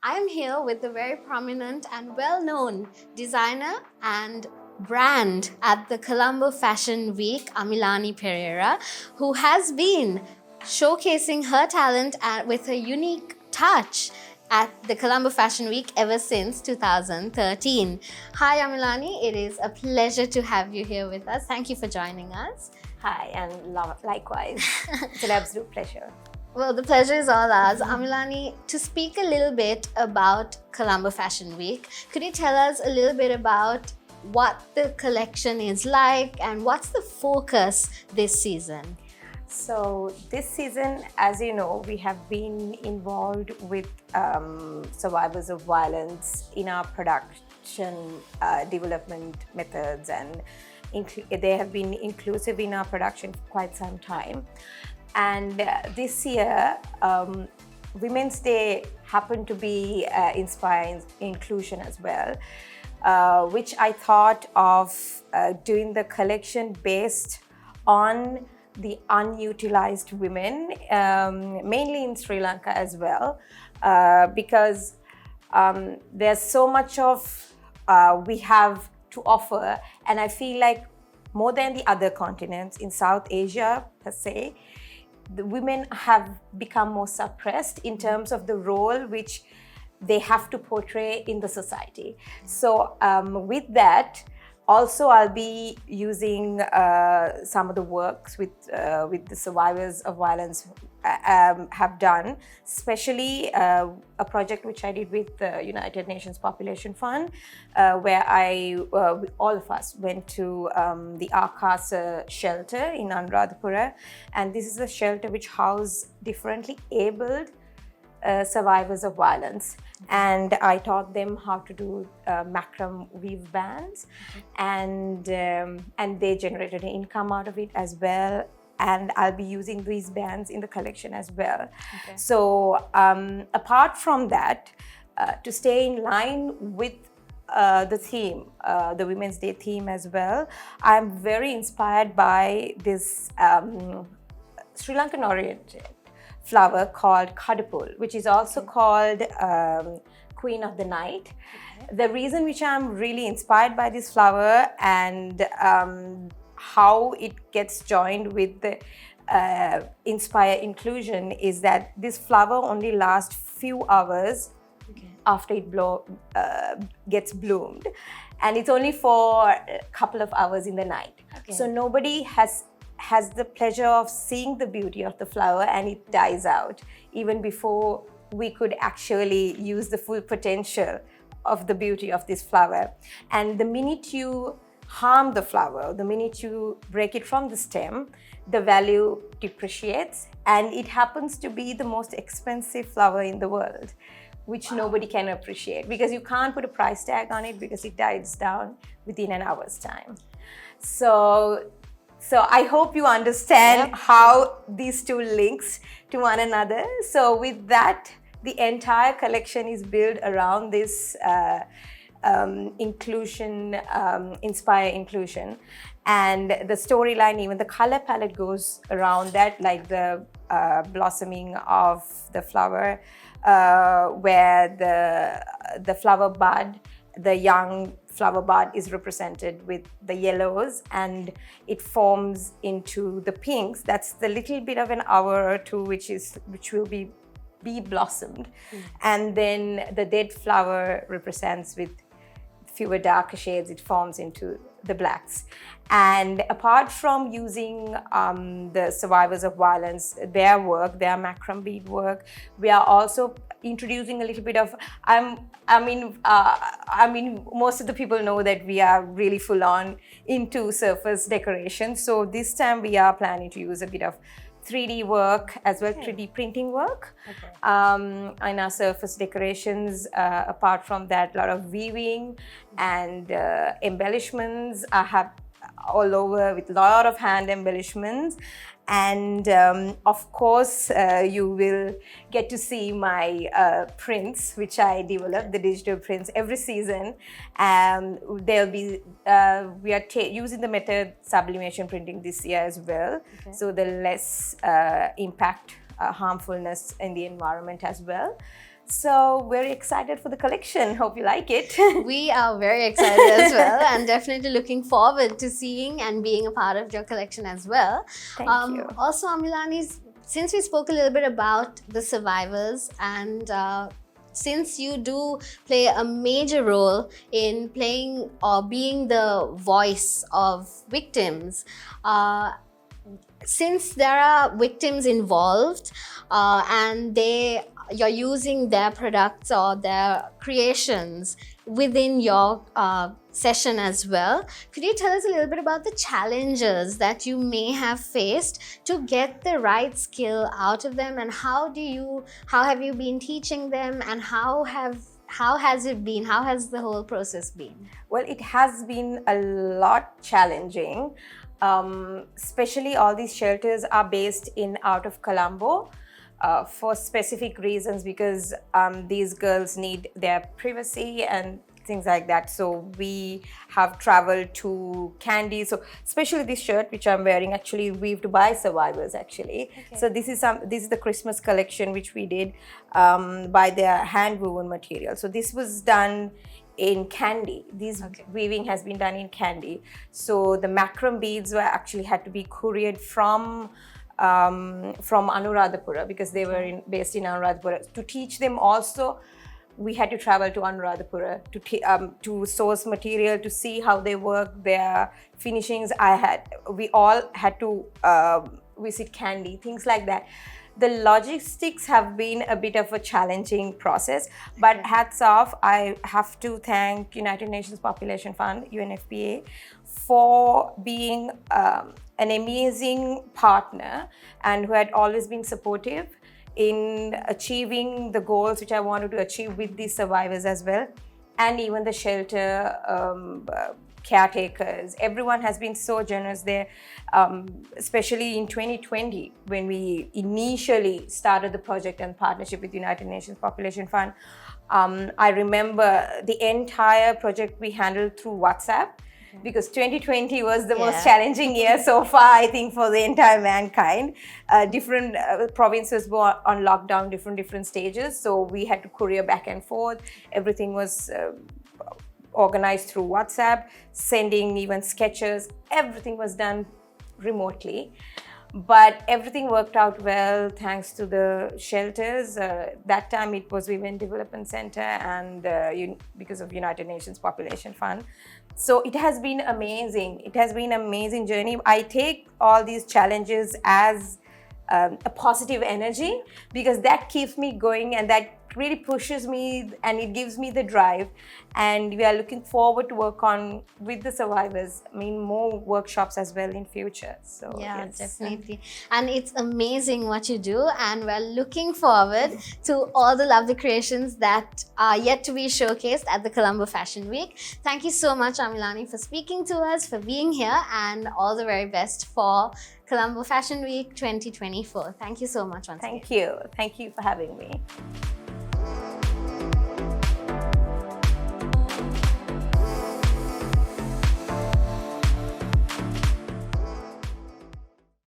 I'm here with the very prominent and well-known designer and brand at the Colombo Fashion Week, Amilani Perera, who has been showcasing her talent with a unique touch at the Colombo Fashion Week ever since 2013. Hi Amilani, it is a pleasure to have you here with us. Thank you for joining us. Hi, and likewise. It's an absolute pleasure. Well, the pleasure is all ours. Amilani, to speak a little bit about Colombo Fashion Week, could you tell us a little bit about what the collection is like and what's the focus this season? So this season, as you know, we have been involved with survivors of violence in our production development methods, and they have been inclusive in our production for quite some time. And this year, Women's Day happened to be inspiring inclusion as well, which I thought of doing the collection based on the unutilized women, mainly in Sri Lanka as well, because there's so much of we have to offer, and I feel like more than the other continents in South Asia per se, the women have become more suppressed in terms of the role which they have to portray in the society. So with that, also I'll be using some of the works with the survivors of violence have done, especially a project which I did with the United Nations Population Fund, where all of us went to the Akasa shelter in Anuradhapura, and this is a shelter which houses differently abled survivors of violence, and I taught them how to do macram weave bands, and they generated an income out of it as well. And I'll be using these bands in the collection as well. Okay. So apart from that, to stay in line with the theme, the Women's Day theme as well, I'm very inspired by this Sri Lankan oriented flower called Kadapul, which is also called Queen of the Night. Okay. The reason which I'm really inspired by this flower and how it gets joined with the Inspire Inclusion is that this flower only lasts few hours after it gets bloomed, and it's only for a couple of hours in the night. Okay. So nobody has the pleasure of seeing the beauty of the flower, and it dies out even before we could actually use the full potential of the beauty of this flower. And the minute you harm the flower, the minute you break it from the stem, the value depreciates, and it happens to be the most expensive flower in the world, which nobody can appreciate because you can't put a price tag on it because it dies down within an hour's time. So I hope you understand how these two links to one another. So with that, the entire collection is built around this inclusion, Inspire Inclusion. And the storyline, even the color palette goes around that, like the blossoming of the flower, where the flower bud, the young flower bud is represented with the yellows, and it forms into the pinks. That's the little bit of an hour or two which will be blossomed. And then the dead flower represents with fewer darker shades, it forms into the blacks. And apart from using the survivors of violence, their work, their macram bead work, we are also introducing a little bit of, I mean, most of the people know that we are really full on into surface decoration. So this time we are planning to use a bit of 3D work as well, 3D printing work in our surface decorations. Apart from that, a lot of weaving and embellishments. I have all over with a lot of hand embellishments. And of course, you will get to see my prints, which I develop, the digital prints, every season. They'll be, we are using the method sublimation printing this year as well. Okay. So the less impact, harmfulness in the environment as well. So very excited for the collection. Hope you like it. We are very excited as well, and definitely looking forward to seeing and being a part of your collection as well. Thank you. Also, Amilani, since we spoke a little bit about the survivors, and since you do play a major role in playing or being the voice of victims, since there are victims involved and you're using their products or their creations within your session as well, could you tell us a little bit about the challenges that you may have faced to get the right skill out of them, and how have you been teaching them, and how has it been? How has the whole process been? Well, it has been a lot challenging. Especially all these shelters are based out of Colombo for specific reasons, because these girls need their privacy and things like that. So we have traveled to Kandy. So especially this shirt which I'm wearing, actually weaved by survivors actually. Okay. So this is the Christmas collection which we did by their hand woven material. So this was done in Kandy. Weaving has been done in Kandy. So the macram beads had to be couriered from Anuradhapura, because they were based in Anuradhapura. To teach them also, we had to travel to Anuradhapura to source material, to see how they work, their finishings. We all had to visit Kandy, things like that. The logistics have been a bit of a challenging process, but hats off, I have to thank United Nations Population Fund, UNFPA, for being an amazing partner and who had always been supportive in achieving the goals which I wanted to achieve with these survivors as well. And even the shelter caretakers, everyone has been so generous there, especially in 2020 when we initially started the project and partnership with United Nations Population Fund. I remember the entire project we handled through WhatsApp, because 2020 was the most challenging year so far, I think, for the entire mankind. Different provinces were on lockdown, different stages, so we had to courier back and forth. Everything was organized through WhatsApp, sending even sketches. Everything was done remotely, but everything worked out well thanks to the shelters. That time it was Women Development Center, and because of United Nations Population Fund. So it has been amazing. It has been an amazing journey. I take all these challenges as a positive energy, because that keeps me going and that really pushes me and it gives me the drive. And we are looking forward to work on with the survivors, more workshops as well in future. So yeah, yes, definitely. And it's amazing what you do, and we're looking forward to all the lovely creations that are yet to be showcased at the Colombo Fashion Week. Thank you so much, Amilani, for speaking to us, for being here, and all the very best for Colombo Fashion Week 2024. Thank you so much once again. Thank you. Thank you for having me.